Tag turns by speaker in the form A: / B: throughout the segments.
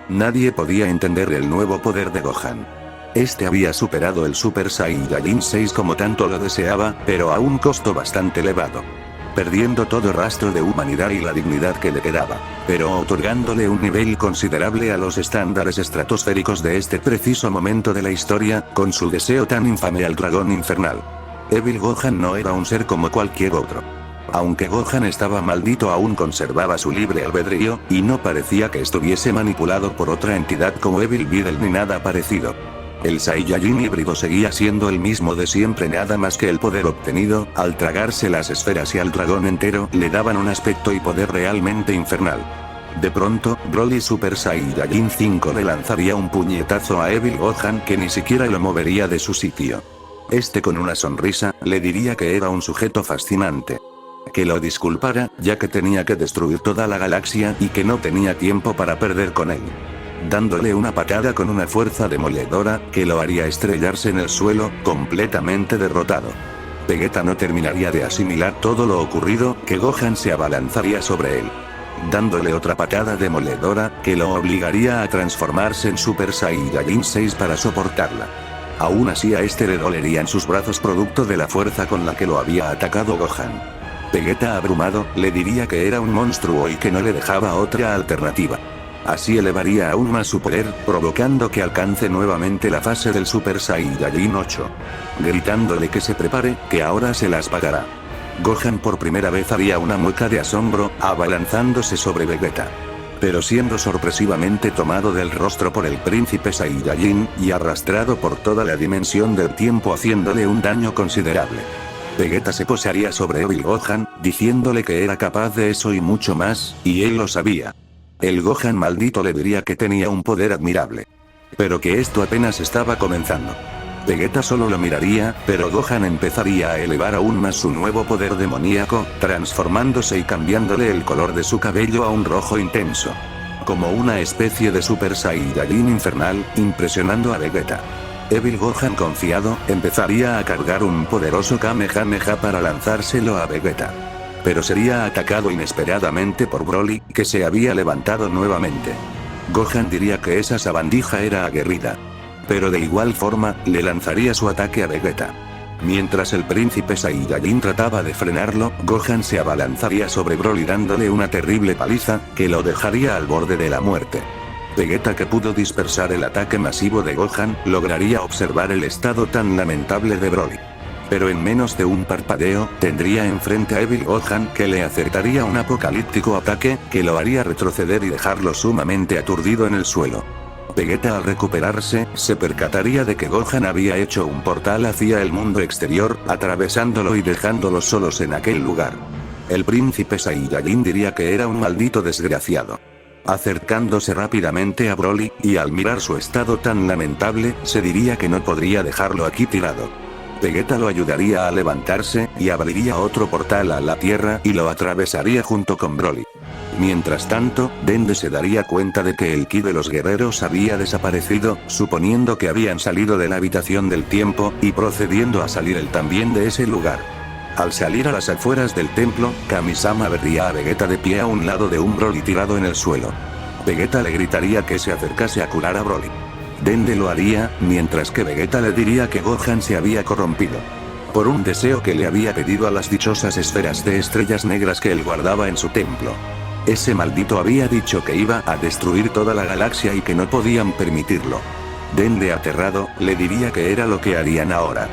A: Nadie podía entender el nuevo poder de Gohan. Este había superado el Super Saiyajin 6 como tanto lo deseaba, pero a un costo bastante elevado. Perdiendo todo rastro de humanidad y la dignidad que le quedaba, pero otorgándole un nivel considerable a los estándares estratosféricos de este preciso momento de la historia, con su deseo tan infame al dragón infernal. Evil Gohan no era un ser como cualquier otro. Aunque Gohan estaba maldito, aún conservaba su libre albedrío, y no parecía que estuviese manipulado por otra entidad como Evil Videl ni nada parecido. El Saiyajin híbrido seguía siendo el mismo de siempre, nada más que el poder obtenido, al tragarse las esferas y al dragón entero, le daban un aspecto y poder realmente infernal. De pronto, Broly Super Saiyajin 5 le lanzaría un puñetazo a Evil Gohan que ni siquiera lo movería de su sitio. Este, con una sonrisa, le diría que era un sujeto fascinante. Que lo disculpara, ya que tenía que destruir toda la galaxia y que no tenía tiempo para perder con él. Dándole una patada con una fuerza demoledora, que lo haría estrellarse en el suelo, completamente derrotado. Vegeta no terminaría de asimilar todo lo ocurrido, que Gohan se abalanzaría sobre él. Dándole otra patada demoledora, que lo obligaría a transformarse en Super Saiyajin 6 para soportarla. Aún así a este le dolerían sus brazos producto de la fuerza con la que lo había atacado Gohan. Vegeta, abrumado, le diría que era un monstruo y que no le dejaba otra alternativa. Así elevaría aún más su poder, provocando que alcance nuevamente la fase del Super Saiyajin 8. Gritándole que se prepare, que ahora se las pagará. Gohan por primera vez haría una mueca de asombro, abalanzándose sobre Vegeta. Pero siendo sorpresivamente tomado del rostro por el príncipe Saiyajin, y arrastrado por toda la dimensión del tiempo haciéndole un daño considerable. Vegeta se posaría sobre Evil Gohan, diciéndole que era capaz de eso y mucho más, y él lo sabía. El Gohan maldito le diría que tenía un poder admirable. Pero que esto apenas estaba comenzando. Vegeta solo lo miraría, pero Gohan empezaría a elevar aún más su nuevo poder demoníaco, transformándose y cambiándole el color de su cabello a un rojo intenso. Como una especie de Super Saiyajin infernal, impresionando a Vegeta. Evil Gohan, confiado, empezaría a cargar un poderoso Kamehameha para lanzárselo a Vegeta. Pero sería atacado inesperadamente por Broly, que se había levantado nuevamente. Gohan diría que esa sabandija era aguerrida. Pero de igual forma, le lanzaría su ataque a Vegeta. Mientras el príncipe Saiyajin trataba de frenarlo, Gohan se abalanzaría sobre Broly dándole una terrible paliza, que lo dejaría al borde de la muerte. Vegeta, que pudo dispersar el ataque masivo de Gohan, lograría observar el estado tan lamentable de Broly. Pero en menos de un parpadeo, tendría enfrente a Evil Gohan, que le acertaría un apocalíptico ataque, que lo haría retroceder y dejarlo sumamente aturdido en el suelo. Vegeta, al recuperarse, se percataría de que Gohan había hecho un portal hacia el mundo exterior, atravesándolo y dejándolos solos en aquel lugar. El príncipe Saiyajin diría que era un maldito desgraciado. Acercándose rápidamente a Broly, y al mirar su estado tan lamentable, se diría que no podría dejarlo aquí tirado. Vegeta lo ayudaría a levantarse, y abriría otro portal a la Tierra y lo atravesaría junto con Broly. Mientras tanto, Dende se daría cuenta de que el ki de los guerreros había desaparecido, suponiendo que habían salido de la habitación del tiempo, y procediendo a salir él también de ese lugar. Al salir a las afueras del templo, Kami-sama vería a Vegeta de pie a un lado de un Broly tirado en el suelo. Vegeta le gritaría que se acercase a curar a Broly. Dende lo haría, mientras que Vegeta le diría que Gohan se había corrompido. Por un deseo que le había pedido a las dichosas esferas de estrellas negras que él guardaba en su templo. Ese maldito había dicho que iba a destruir toda la galaxia y que no podían permitirlo. Dende, aterrado, le diría que era lo que harían ahora.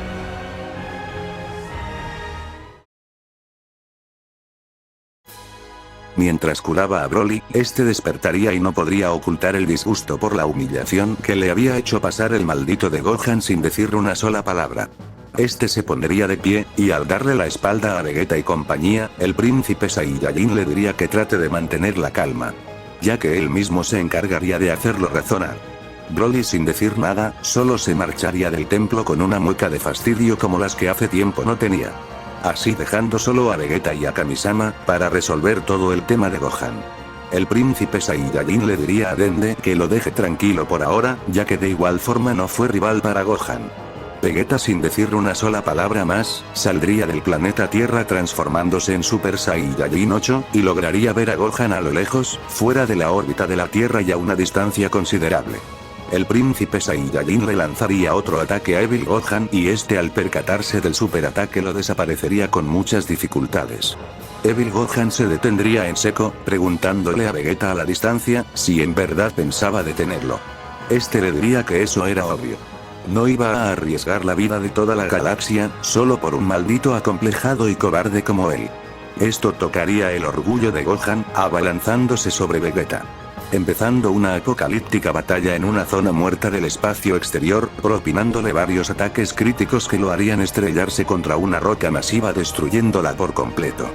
A: Mientras curaba a Broly, este despertaría y no podría ocultar el disgusto por la humillación que le había hecho pasar el maldito de Gohan sin decir una sola palabra. Este se pondría de pie, y al darle la espalda a Vegeta y compañía, el príncipe Saiyajin le diría que trate de mantener la calma. Ya que él mismo se encargaría de hacerlo razonar. Broly, sin decir nada, solo se marcharía del templo con una mueca de fastidio como las que hace tiempo no tenía. Así dejando solo a Vegeta y a Kami-sama, para resolver todo el tema de Gohan. El príncipe Saiyajin le diría a Dende que lo deje tranquilo por ahora, ya que de igual forma no fue rival para Gohan. Vegeta, sin decir una sola palabra más, saldría del planeta Tierra transformándose en Super Saiyajin 8, y lograría ver a Gohan a lo lejos, fuera de la órbita de la Tierra y a una distancia considerable. El príncipe Saiyajin le lanzaría otro ataque a Evil Gohan y este, al percatarse del superataque, lo desaparecería con muchas dificultades. Evil Gohan se detendría en seco, preguntándole a Vegeta a la distancia si en verdad pensaba detenerlo. Este le diría que eso era obvio. No iba a arriesgar la vida de toda la galaxia, solo por un maldito acomplejado y cobarde como él. Esto tocaría el orgullo de Gohan, abalanzándose sobre Vegeta. Empezando una apocalíptica batalla en una zona muerta del espacio exterior, propinándole varios ataques críticos que lo harían estrellarse contra una roca masiva, destruyéndola por completo.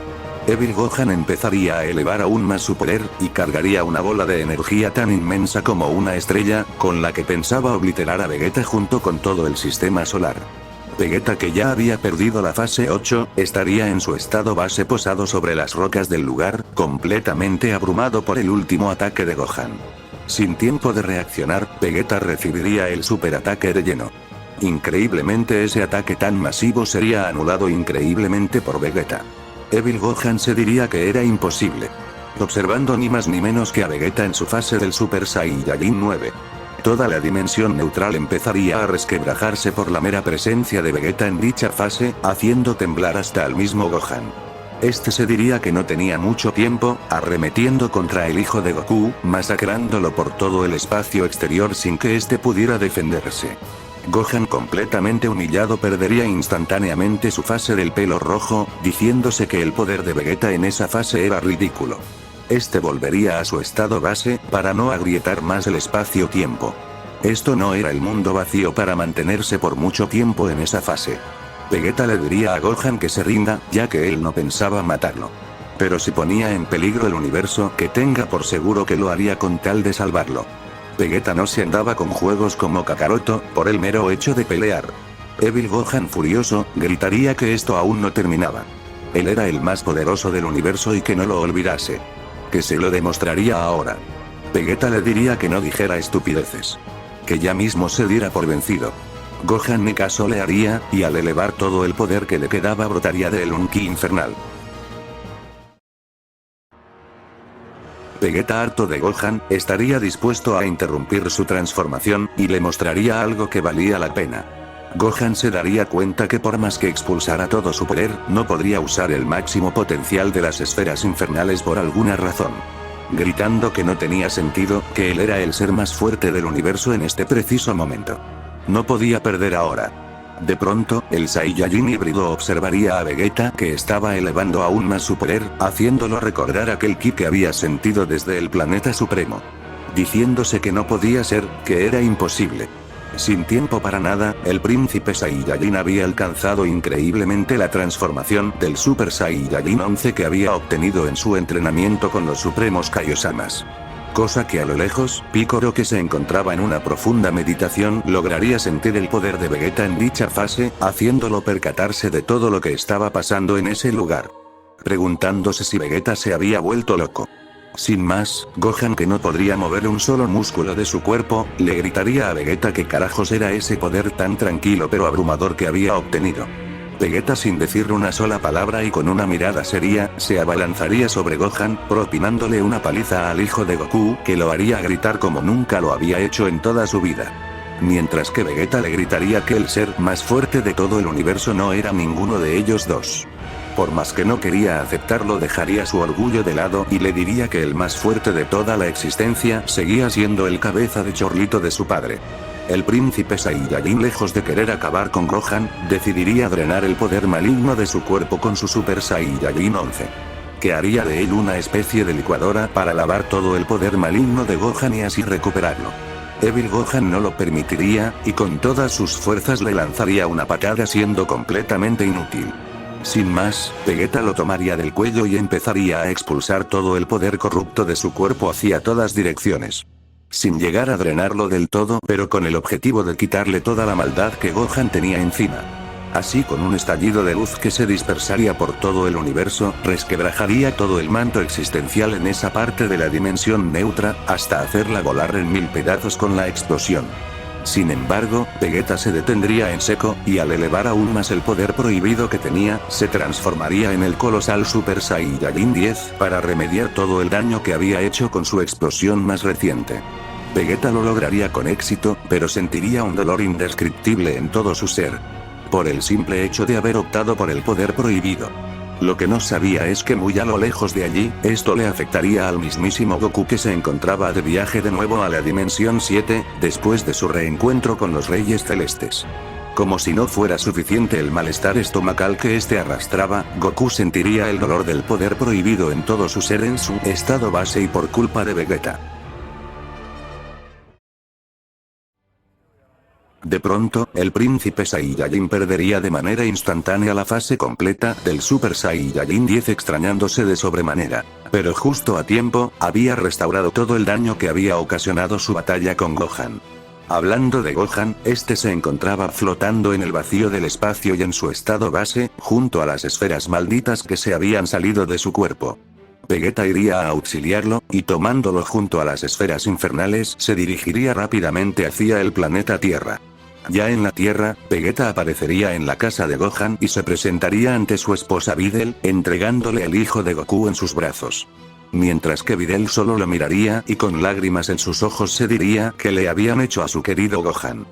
A: Evil Gohan empezaría a elevar aún más su poder, y cargaría una bola de energía tan inmensa como una estrella, con la que pensaba obliterar a Vegeta junto con todo el sistema solar. Vegeta, que ya había perdido la fase 8, estaría en su estado base posado sobre las rocas del lugar, completamente abrumado por el último ataque de Gohan. Sin tiempo de reaccionar, Vegeta recibiría el superataque de lleno. Increíblemente, ese ataque tan masivo sería anulado increíblemente por Vegeta. Evil Gohan se diría que era imposible, observando ni más ni menos que a Vegeta en su fase del Super Saiyajin 9. Toda la dimensión neutral empezaría a resquebrajarse por la mera presencia de Vegeta en dicha fase, haciendo temblar hasta al mismo Gohan. Este se diría que no tenía mucho tiempo, arremetiendo contra el hijo de Goku, masacrándolo por todo el espacio exterior sin que éste pudiera defenderse. Gohan, completamente humillado, perdería instantáneamente su fase del pelo rojo, diciéndose que el poder de Vegeta en esa fase era ridículo. Este volvería a su estado base, para no agrietar más el espacio-tiempo. Esto no era el mundo vacío para mantenerse por mucho tiempo en esa fase. Vegeta le diría a Gohan que se rinda, ya que él no pensaba matarlo. Pero si ponía en peligro el universo, que tenga por seguro que lo haría con tal de salvarlo. Vegeta no se andaba con juegos como Kakaroto, por el mero hecho de pelear. Evil Gohan, furioso, gritaría que esto aún no terminaba. Él era el más poderoso del universo y que no lo olvidase. Que se lo demostraría ahora. Vegeta le diría que no dijera estupideces. Que ya mismo se diera por vencido. Gohan ni caso le haría, y al elevar todo el poder que le quedaba brotaría del Unki infernal. Vegeta, harto de Gohan, estaría dispuesto a interrumpir su transformación, y le mostraría algo que valía la pena. Gohan se daría cuenta que por más que expulsara todo su poder, no podría usar el máximo potencial de las esferas infernales por alguna razón. Gritando que no tenía sentido, que él era el ser más fuerte del universo en este preciso momento. No podía perder ahora. De pronto, el Saiyajin híbrido observaría a Vegeta, que estaba elevando aún más su poder, haciéndolo recordar aquel ki que había sentido desde el planeta supremo. Diciéndose que no podía ser, que era imposible. Sin tiempo para nada, el príncipe Saiyajin había alcanzado increíblemente la transformación del Super Saiyajin 11 que había obtenido en su entrenamiento con los supremos Kaiosamas. Cosa que a lo lejos, Piccolo, que se encontraba en una profunda meditación, lograría sentir el poder de Vegeta en dicha fase, haciéndolo percatarse de todo lo que estaba pasando en ese lugar. Preguntándose si Vegeta se había vuelto loco. Sin más, Gohan, que no podría mover un solo músculo de su cuerpo, le gritaría a Vegeta que carajos era ese poder tan tranquilo pero abrumador que había obtenido. Vegeta, sin decir una sola palabra y con una mirada seria, se abalanzaría sobre Gohan, propinándole una paliza al hijo de Goku, que lo haría gritar como nunca lo había hecho en toda su vida. Mientras que Vegeta le gritaría que el ser más fuerte de todo el universo no era ninguno de ellos dos. Por más que no quería aceptarlo, dejaría su orgullo de lado y le diría que el más fuerte de toda la existencia seguía siendo el cabeza de chorlito de su padre. El príncipe Saiyajin, lejos de querer acabar con Gohan, decidiría drenar el poder maligno de su cuerpo con su Super Saiyajin 11. Que haría de él una especie de licuadora para lavar todo el poder maligno de Gohan y así recuperarlo. Evil Gohan no lo permitiría, y con todas sus fuerzas le lanzaría una patada siendo completamente inútil. Sin más, Vegeta lo tomaría del cuello y empezaría a expulsar todo el poder corrupto de su cuerpo hacia todas direcciones. Sin llegar a drenarlo del todo, pero con el objetivo de quitarle toda la maldad que Gohan tenía encima. Así, con un estallido de luz que se dispersaría por todo el universo, resquebrajaría todo el manto existencial en esa parte de la dimensión neutra, hasta hacerla volar en 1000 pedazos con la explosión. Sin embargo, Vegeta se detendría en seco, y al elevar aún más el poder prohibido que tenía, se transformaría en el colosal Super Saiyajin 10, para remediar todo el daño que había hecho con su explosión más reciente. Vegeta lo lograría con éxito, pero sentiría un dolor indescriptible en todo su ser. Por el simple hecho de haber optado por el poder prohibido. Lo que no sabía es que muy a lo lejos de allí, esto le afectaría al mismísimo Goku, que se encontraba de viaje de nuevo a la Dimensión 7, después de su reencuentro con los Reyes Celestes. Como si no fuera suficiente el malestar estomacal que este arrastraba, Goku sentiría el dolor del poder prohibido en todo su ser en su estado base y por culpa de Vegeta. De pronto, el príncipe Saiyajin perdería de manera instantánea la fase completa del Super Saiyajin 10, extrañándose de sobremanera. Pero justo a tiempo, había restaurado todo el daño que había ocasionado su batalla con Gohan. Hablando de Gohan, este se encontraba flotando en el vacío del espacio y en su estado base, junto a las esferas malditas que se habían salido de su cuerpo. Vegeta iría a auxiliarlo, y tomándolo junto a las esferas infernales se dirigiría rápidamente hacia el planeta Tierra. Ya en la Tierra, Vegeta aparecería en la casa de Gohan y se presentaría ante su esposa Videl, entregándole el hijo de Goku en sus brazos. Mientras que Videl solo lo miraría y con lágrimas en sus ojos se diría que le habían hecho a su querido Gohan.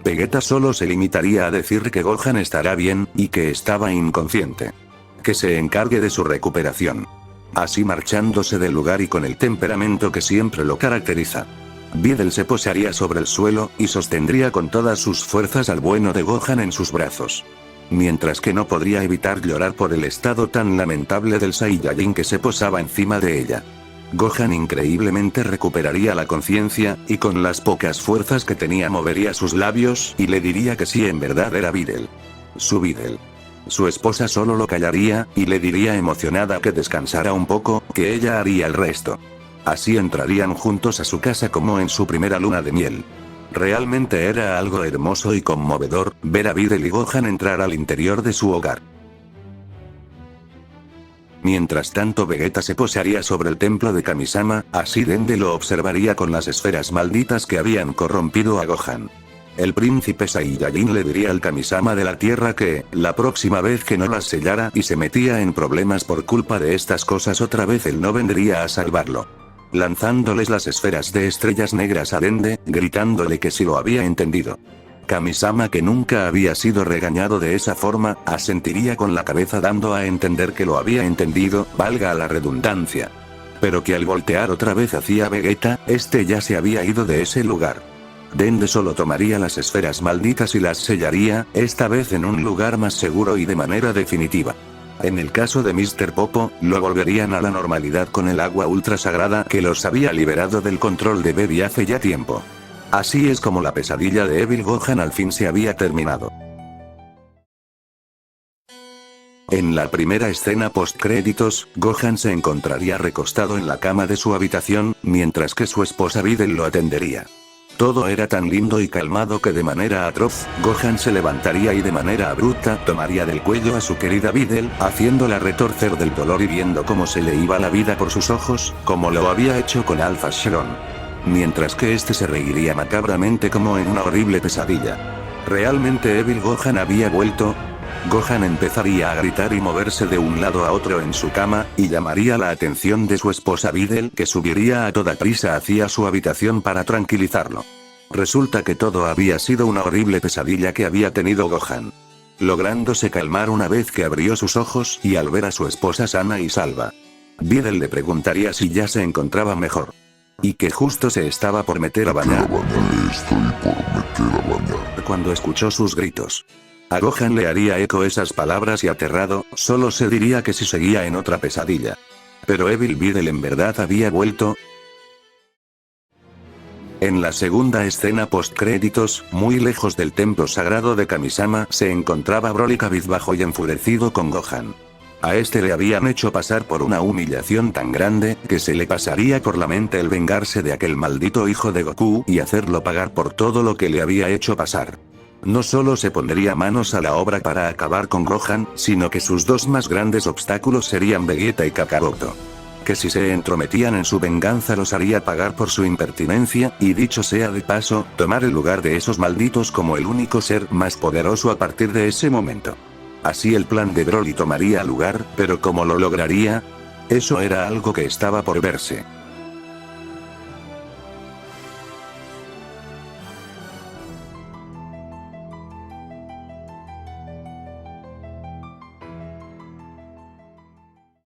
A: Vegeta solo se limitaría a decir que Gohan estará bien, y que estaba inconsciente. Que se encargue de su recuperación. Así marchándose del lugar y con el temperamento que siempre lo caracteriza. Videl se posaría sobre el suelo, y sostendría con todas sus fuerzas al bueno de Gohan en sus brazos. Mientras que no podría evitar llorar por el estado tan lamentable del Saiyajin que se posaba encima de ella. Gohan increíblemente recuperaría la conciencia, y con las pocas fuerzas que tenía movería sus labios, y le diría que sí, en verdad era Videl. Su Videl. Su esposa solo lo callaría, y le diría emocionada que descansara un poco, que ella haría el resto. Así entrarían juntos a su casa como en su primera luna de miel. Realmente era algo hermoso y conmovedor, ver a Videl y Gohan entrar al interior de su hogar. Mientras tanto Vegeta se posaría sobre el templo de Kamisama, así Dende lo observaría con las esferas malditas que habían corrompido a Gohan. El príncipe Saiyajin le diría al Kamisama de la Tierra que, la próxima vez que no las sellara y se metía en problemas por culpa de estas cosas otra vez, él no vendría a salvarlo. Lanzándoles las esferas de estrellas negras a Dende, gritándole que sí lo había entendido. Kamisama, que nunca había sido regañado de esa forma, asentiría con la cabeza dando a entender que lo había entendido, valga la redundancia. Pero que al voltear otra vez hacia Vegeta, este ya se había ido de ese lugar. Dende solo tomaría las esferas malditas y las sellaría, esta vez en un lugar más seguro y de manera definitiva. En el caso de Mr. Popo, lo volverían a la normalidad con el agua ultra sagrada que los había liberado del control de Baby hace ya tiempo. Así es como la pesadilla de Evil Gohan al fin se había terminado. En la primera escena post-créditos, Gohan se encontraría recostado en la cama de su habitación, mientras que su esposa Videl lo atendería. Todo era tan lindo y calmado que de manera atroz, Gohan se levantaría y de manera abrupta tomaría del cuello a su querida Videl, haciéndola retorcer del dolor y viendo cómo se le iba la vida por sus ojos, como lo había hecho con Alpha Sharon. Mientras que este se reiría macabramente como en una horrible pesadilla. ¿Realmente Evil Gohan había vuelto? Gohan empezaría a gritar y moverse de un lado a otro en su cama, y llamaría la atención de su esposa Videl, que subiría a toda prisa hacia su habitación para tranquilizarlo. Resulta que todo había sido una horrible pesadilla que había tenido Gohan. Lográndose calmar una vez que abrió sus ojos y al ver a su esposa sana y salva. Videl le preguntaría si ya se encontraba mejor. Y que justo se estaba por meter a bañar. Cuando escuchó sus gritos. A Gohan le haría eco esas palabras y aterrado, solo se diría que si seguía en otra pesadilla. Pero Evil Videl en verdad había vuelto. En la segunda escena post-créditos, muy lejos del templo sagrado de Kamisama, se encontraba Broly cabizbajo y enfurecido con Gohan. A este le habían hecho pasar por una humillación tan grande, que se le pasaría por la mente el vengarse de aquel maldito hijo de Goku y hacerlo pagar por todo lo que le había hecho pasar. No solo se pondría manos a la obra para acabar con Gohan, sino que sus dos más grandes obstáculos serían Vegeta y Kakaroto. que si se entrometían en su venganza los haría pagar por su impertinencia, y dicho sea de paso, tomar el lugar de esos malditos como el único ser más poderoso a partir de ese momento. Así el plan de Broly tomaría lugar, pero ¿cómo lo lograría? Eso era algo que estaba por verse.